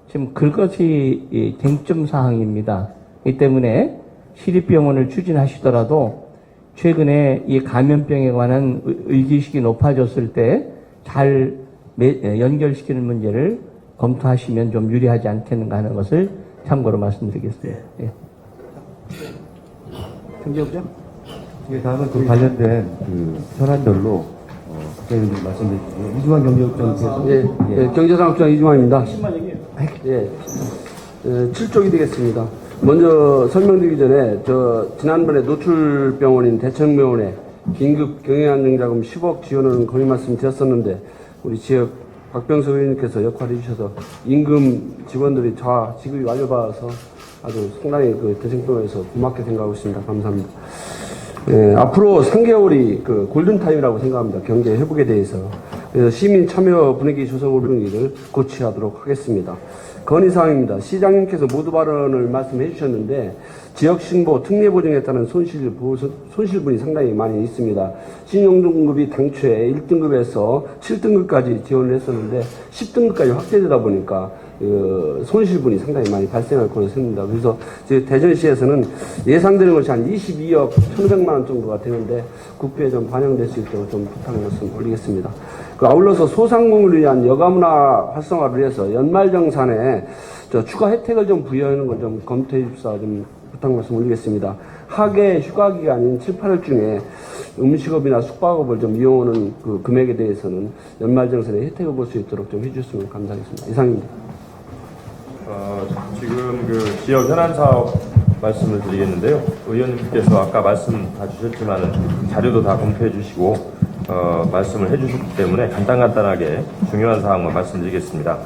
지금 그것이 쟁점 사항입니다. 이 때문에 시립병원을 추진하시더라도 최근에 이 감염병에 관한 의식이 높아졌을 때 잘 연결시키는 문제를 검토하시면 좀 유리하지 않겠는가 하는 것을 참고로 말씀드리겠습니다. 예. 경제부장? 예, 다음은 그 관련된 그 현안별로 국회의원님 말씀해 주시고 이중환 경제국장께서 경제산업부장 이중환입니다. 예, 7쪽이 되겠습니다. 먼저 설명드리기 전에 지난번에 노출병원인 대청병원에 긴급 경영안정자금 10억 지원하는 건의 말씀 드렸었는데 우리 지역 박병석 의원님께서 역할을 해주셔서 임금 직원들이 다 지급이 완료받아서 아주 상당히 그 대청병원에서 고맙게 생각하고 있습니다. 감사합니다. 예, 앞으로 3개월이 그 골든타임이라고 생각합니다. 경제 회복에 대해서. 그래서 시민 참여 분위기 조성을 분위기를 고취하도록 하겠습니다. 건의사항입니다. 시장님께서 모두 발언을 말씀해 주셨는데 지역신고 특례보증에 따른 손실분이 상당히 많이 있습니다. 신용등급이 당초에 1등급에서 7등급까지 지원을 했었는데 10등급까지 확대되다 보니까 손실분이 상당히 많이 발생할 것으로 생깁니다. 그래서 대전시에서는 예상되는 것이 한 22억 1,100만 원 정도가 되는데 국회에 좀 반영될 수 있도록 좀 부탁 말씀 올리겠습니다. 아울러서 소상공인을 위한 여가문화 활성화를 위해서 연말정산에 추가 혜택을 좀 부여하는 걸 좀 검토해 주십사 좀 부탁 말씀 올리겠습니다. 하계 휴가 기간인 7, 8월 중에 음식업이나 숙박업을 좀 이용하는 그 금액에 대해서는 연말정산에 혜택을 볼 수 있도록 좀 해주셨으면 감사하겠습니다. 이상입니다. 지금 그 지역 현안 사업 말씀을 드리겠는데요. 의원님께서 아까 말씀 다 주셨지만은 자료도 다 검토해 주시고 말씀을 해 주셨기 때문에 간단하게 중요한 사항만 말씀드리겠습니다.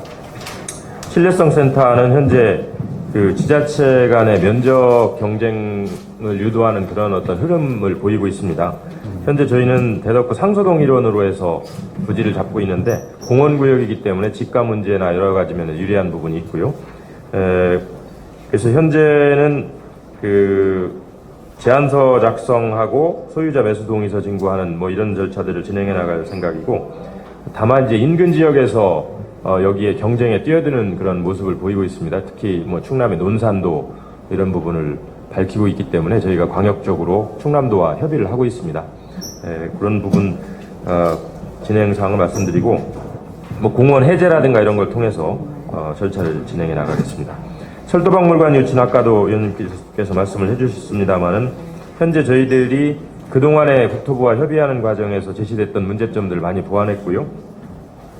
신뢰성 센터는 현재 그 지자체 간의 면적 경쟁을 유도하는 그런 어떤 흐름을 보이고 있습니다. 현재 저희는 대덕구 상소동 일원으로 해서 부지를 잡고 있는데 공원구역이기 때문에 집가 문제나 여러 가지 면에 유리한 부분이 있고요. 그래서 현재는 그 제안서 작성하고 소유자 매수 동의서 진구하는 뭐 이런 절차들을 진행해 나갈 생각이고, 다만 이제 인근 지역에서 여기에 경쟁에 뛰어드는 그런 모습을 보이고 있습니다. 특히 뭐 충남의 논산도 이런 부분을 밝히고 있기 때문에 저희가 광역적으로 충남도와 협의를 하고 있습니다. 그런 부분 진행 사항을 말씀드리고, 뭐 공원 해제라든가 이런 걸 통해서 절차를 진행해 나가겠습니다. 철도박물관 유치는 아까도 의원님께서 말씀을 해주셨습니다만은 현재 저희들이 그동안에 국토부와 협의하는 과정에서 제시됐던 문제점들을 많이 보완했고요.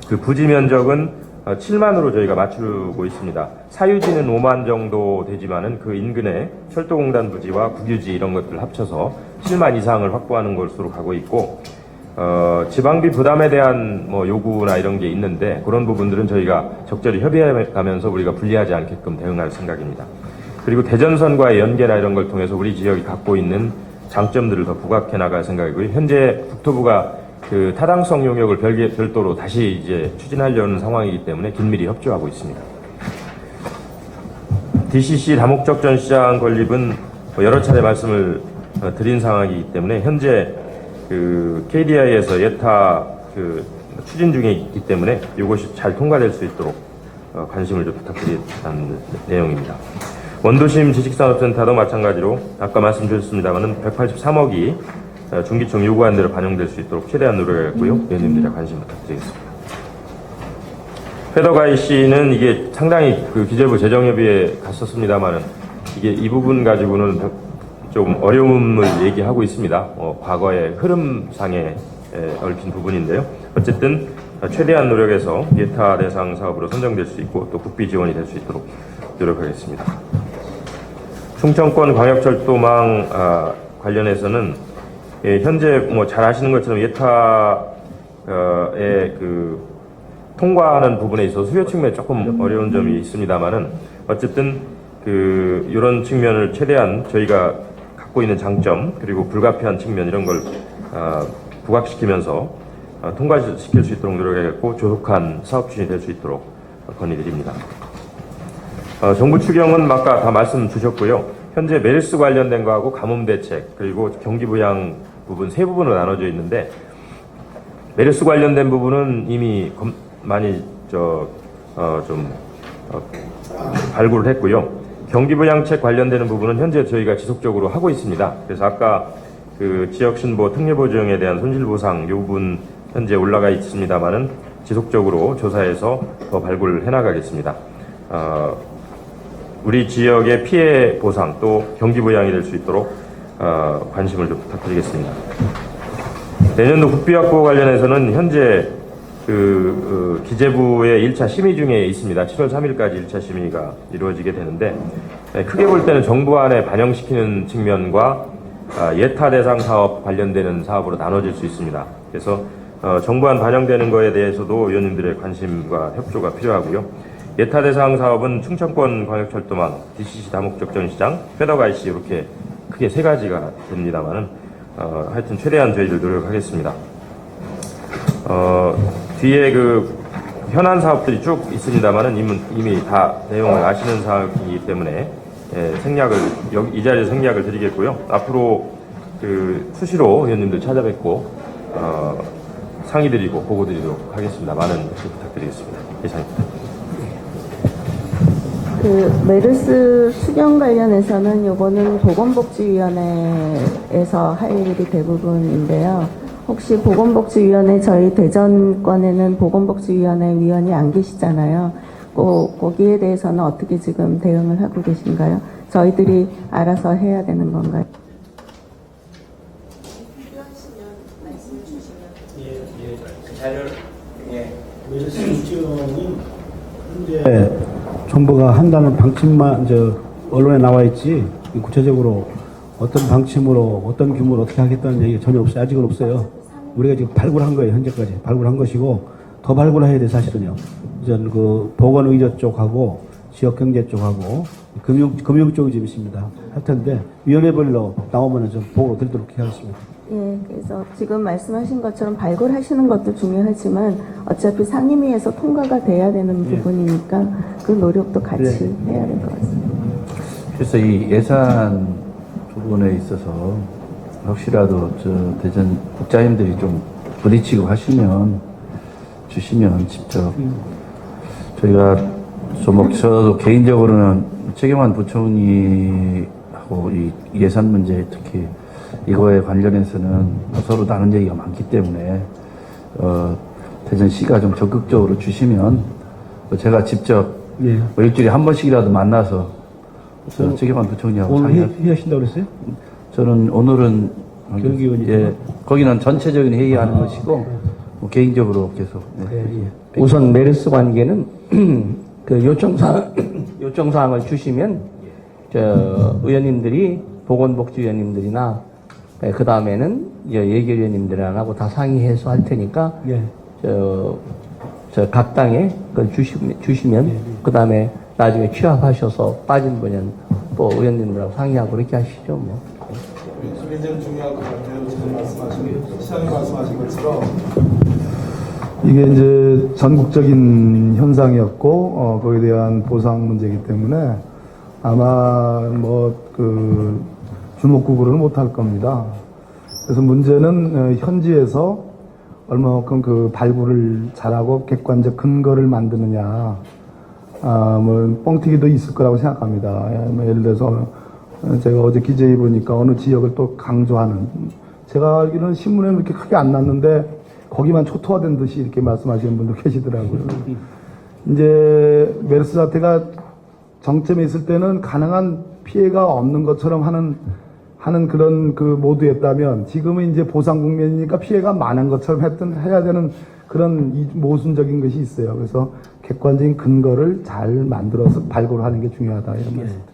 그 부지 면적은 7만으로 저희가 맞추고 있습니다. 사유지는 5만 정도 되지만은 그 인근에 철도공단 부지와 국유지 이런 것들 합쳐서 7만 이상을 확보하는 것으로 가고 있고, 지방비 부담에 대한 뭐 요구나 이런 게 있는데 그런 부분들은 저희가 적절히 협의해 가면서 우리가 불리하지 않게끔 대응할 생각입니다. 그리고 대전선과의 연계나 이런 걸 통해서 우리 지역이 갖고 있는 장점들을 더 부각해 나갈 생각이고요. 현재 국토부가 그 타당성 용역을 별도로 다시 이제 추진하려는 상황이기 때문에 긴밀히 협조하고 있습니다. DCC 다목적 전시장 건립은 여러 차례 말씀을 드린 상황이기 때문에 현재 그 KDI에서 예타 그 추진 중에 있기 때문에 이것이 잘 통과될 수 있도록 관심을 좀 부탁드리는 내용입니다. 원도심 지식산업센터도 마찬가지로 아까 말씀드렸습니다만은 183억이 중기청 요구한 대로 반영될 수 있도록 최대한 노력하겠고요. 의원님들의 관심 부탁드리겠습니다. 회덕 IC는 이게 상당히 그 기재부 재정협의에 갔었습니다만은 이게 이 부분 가지고는 좀 어려움을 얘기하고 있습니다. 과거의 흐름상에 얽힌 부분인데요. 어쨌든 최대한 노력해서 예타 대상 사업으로 선정될 수 있고 또 국비 지원이 될 수 있도록 노력하겠습니다. 충청권 광역철도망 관련해서는 현재 뭐 잘 아시는 것처럼 예타의 그 통과하는 부분에 있어서 수요 측면에 조금 어려운 점이 있습니다만은 어쨌든 그 이런 측면을 최대한 저희가 갖고 있는 장점 그리고 불가피한 측면 이런 걸 부각시키면서 통과시킬 수 있도록 노력하겠고 조속한 사업 추진이 될 수 있도록 건의드립니다. 정부 추경은 아까 다 말씀 주셨고요. 현재 메르스 관련된 거하고 가뭄 대책 그리고 경기 부양 부분 세 부분으로 나눠져 있는데 메르스 관련된 부분은 이미 많이 발굴을 했고요. 경기부양책 관련되는 부분은 현재 저희가 지속적으로 하고 있습니다. 그래서 아까 그 지역신보 특례보증에 대한 손실보상 이 부분 현재 올라가 있습니다만은 지속적으로 조사해서 더 발굴해 나가겠습니다. 우리 지역의 피해 보상 또 경기 부양이 될 수 있도록 관심을 좀 부탁드리겠습니다. 내년도 국비확보 관련해서는 현재 기재부의 1차 심의 중에 있습니다. 7월 3일까지 1차 심의가 이루어지게 되는데, 크게 볼 때는 정부 안에 반영시키는 측면과 예타 대상 사업 관련되는 사업으로 나눠질 수 있습니다. 그래서 정부안 반영되는 거에 대해서도 의원님들의 관심과 협조가 필요하고요. 예타 대상 사업은 충청권 광역철도망, DCC 다목적 전시장, 쾌덕 IC 이렇게 크게 세 가지가 됩니다만은 하여튼 최대한 저희들 노력하겠습니다. 뒤에 현안 사업들이 쭉 있습니다만은 이미 다 내용을 아시는 사항이기 때문에 생략을 이 자리에서 생략을 드리겠고요. 앞으로 수시로 의원님들 찾아뵙고 상의드리고 보고드리도록 하겠습니다. 많은 협조 부탁드리겠습니다. 이상입니다. 메르스 추경 관련해서는 요거는 보건복지위원회에서 할 일이 대부분인데요. 혹시 보건복지위원회 저희 대전권에는 보건복지위원회 위원이 안 계시잖아요. 거기에 대해서는 어떻게 지금 대응을 하고 계신가요? 저희들이 알아서 해야 되는 건가요? 메르스 추경이 현재 정부가 한다는 방침만 언론에 나와 있지, 구체적으로 어떤 방침으로 어떤 규모로 어떻게 하겠다는 얘기가 전혀 없어요. 아직은 없어요. 우리가 지금 발굴한 거예요. 현재까지 발굴한 것이고, 더 발굴해야 돼. 사실은요. 이제 보건의료 쪽하고 지역경제 쪽하고 금융 쪽이 좀 있습니다. 할 텐데 위원회별로 나오면은 좀 보고 드리도록 하겠습니다. 예, 그래서 지금 말씀하신 것처럼 발굴하시는 것도 중요하지만 어차피 상임위에서 통과가 돼야 되는 부분이니까 그 노력도 같이 해야 될 것 같습니다. 그래서 이 예산 부분에 있어서 혹시라도 대전 국장님들이 좀 부딪히고 주시면 직접 저희가 저도 개인적으로는 최경환 부총리하고 이 예산 문제 특히 이거에 관련해서는 서로 다른 얘기가 많기 때문에 대전시가 좀 적극적으로 주시면 제가 직접 일주일에 한 번씩이라도 만나서 최경환 부총리하고 오늘 회의하신다고 그랬어요? 저는 오늘은 경기위원회 거기는 전체적인 회의하는 것이고 개인적으로 계속 우선 메르스 관계는 요청사항을 주시면 의원님들이 보건복지위원님들이나 그 다음에는 예결위원님들하고 다 상의해서 할 테니까 각 당에 그걸 주시면 그 다음에 나중에 취합하셔서 빠진 분은 또 의원님들하고 상의하고 그렇게 하시죠. 뭐. 굉장히 중요한 것 같아요. 시장님 말씀하신 것처럼 이게 이제 전국적인 현상이었고 거기에 대한 보상 문제이기 때문에 아마 주목구구를 못할 겁니다. 그래서 문제는 현지에서 얼마만큼 발굴을 잘하고 객관적 근거를 만드느냐, 뻥튀기도 있을 거라고 생각합니다. 예를 들어서 제가 어제 기재에 보니까 어느 지역을 또 강조하는, 제가 알기로는 신문에는 이렇게 크게 안 났는데 거기만 초토화된 듯이 이렇게 말씀하시는 분도 계시더라고요. 이제 메르스 사태가 정점에 있을 때는 가능한 피해가 없는 것처럼 하는 그런 모두였다면 지금은 이제 보상 국면이니까 피해가 많은 것처럼 해야 되는 그런 모순적인 것이 있어요. 그래서 객관적인 근거를 잘 만들어서 발굴하는 게 중요하다 이런 말씀드립니다.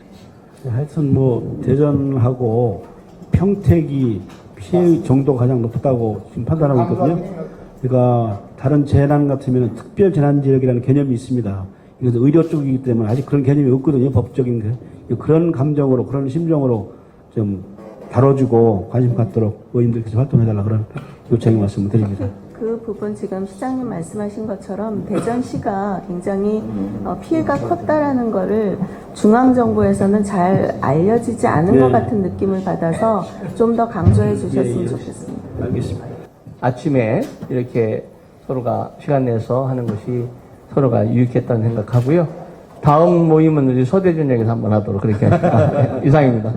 하여튼 대전하고 평택이 피해 정도가 가장 높다고 지금 판단하고 있거든요. 그러니까 다른 재난 같으면 특별 재난 지역이라는 개념이 있습니다. 이것도 의료 쪽이기 때문에 아직 그런 개념이 없거든요. 법적인 게. 그런 감정으로, 그런 심정으로 좀 다뤄주고 관심 갖도록 의원님들께서 활동해달라 그런 요청의 말씀을 드립니다. 그 부분 지금 시장님 말씀하신 것처럼 대전시가 굉장히 피해가 컸다라는 거를 중앙정부에서는 잘 알려지지 않은 것 같은 느낌을 받아서 좀 더 강조해 주셨으면 좋겠습니다. 알겠습니다. 아침에 이렇게 서로가 시간 내서 하는 것이 서로가 유익했다는 생각하고요. 다음 모임은 우리 서대전역에서 한번 하도록 그렇게 하겠습니다. 이상입니다.